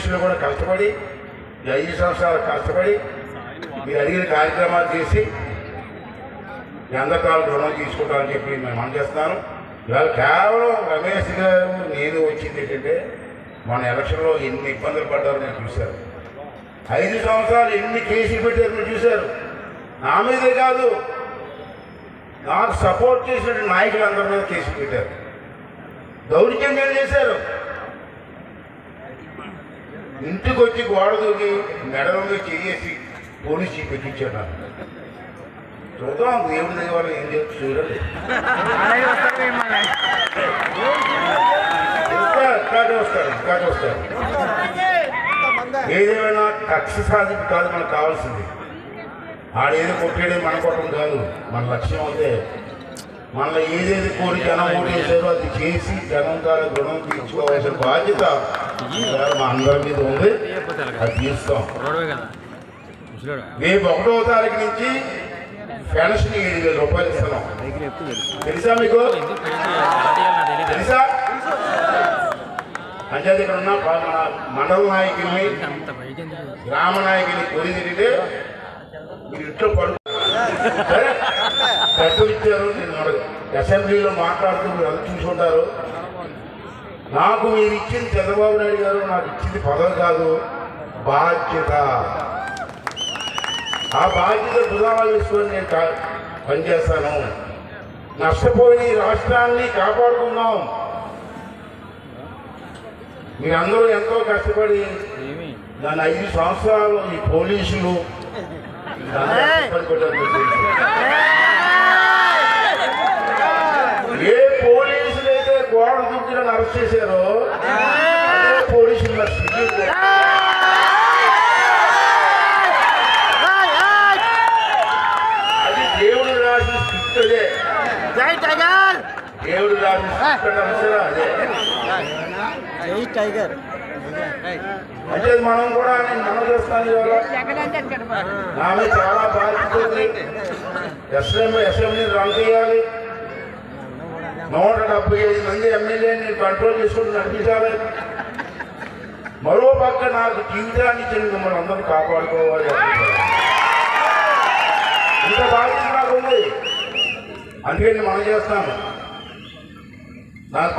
విషయంలో కూడా కష్టపడి 5 సంవత్సరాలు కష్టపడి మీరు అడిగిన కార్యక్రమాలు చేసి మీ అందరికాలు రుణం తీసుకుంటామని చెప్పి మేము అందజేస్తున్నాను. ఇవాళ కేవలం రమేష్ గారు నేను వచ్చింది ఏంటంటే మన ఎలక్షన్లో ఎన్ని ఇబ్బందులు పడ్డారో నేను చూశారు. 5 సంవత్సరాలు ఎన్ని కేసులు పెట్టారు మీరు చూశారు. నా మీదే కాదు, నాకు సపోర్ట్ చేసిన నాయకులందరి మీద కేసులు పెట్టారు, దౌర్జన్యం చేశారు. ఇంటికి వచ్చి గోడ దూకి మెడలో చేసి పోలీసు పెట్టించాడు. చూద్దాం దేవుడి దగ్గర ఏం చేస్తూ చూడండి. ఇంకా చూస్తారు. ఏదేమైనా కక్ష సాధింపు కాదు మనకు కావాల్సింది. ఆడేది కొట్టేది మన కొట్టడం కాదు. మన లక్ష్యం అయితే మనలో ఏదేది కోరి జనం ఓటు వేసారో అది చేసి జనం ద్వారా రుణం తీర్చుకోవాల్సిన బాధ్యత మా అందరి మీద ఉంది. అది తీస్తాం. రేపు 1వ తారీఖు నుంచి పెన్షన్ 7,000 రూపాయలు ఇస్తున్నాం. తెలుసా మీకు? తెలుసా? పంచాయతీ ఇక్కడ ఉన్న మండల నాయకుల్ని గ్రామ నాయకుల్ని కోరి తిరిగితే మీరు ఇంట్లో సరే పెద్దలు ఇచ్చారు. నేను అసెంబ్లీలో మాట్లాడుతూ మీరు అది చూసుకుంటారు. నాకు మీరు ఇచ్చింది చంద్రబాబు నాయుడు గారు నాకు ఇచ్చింది పదవి కాదు, బాధ్యత. ఆ బాధ్యత భుజాలు వేసుకొని నేను పనిచేస్తాను. నష్టపోయిన ఈ రాష్ట్రాన్ని కాపాడుకుందాం. మీరందరూ ఎంతో కష్టపడి దాని 5 సంవత్సరాలు ఈ పోలీసులు ఏ పోలీసులు అయితే గోడ దుడ్డులను అరెస్ట్ చేశారో అదే పోలీసులు అది దేవుడు రాసిన స్క్రిప్ట్. అదే దేవుడు రాసిన స్క్రిప్ట్ అదే. అంటే మనం కూడా నేను మనం చేస్తాను. నా మీద చాలా బాధ్యత ఉంది. అసెంబ్లీని రన్ చేయాలి. 175 మంది ఎమ్మెల్యేని కంట్రోల్ చేసుకుంటూ నడిపించాలి. మరో పక్క నాకు జీవితాన్ని ఇచ్చిన మిమ్మల్ని అందరూ కాపాడుకోవాలి. ఇంత బాధ్యత నాకు ఉంది. అందుకే నేను మనం చేస్తాను. నాకు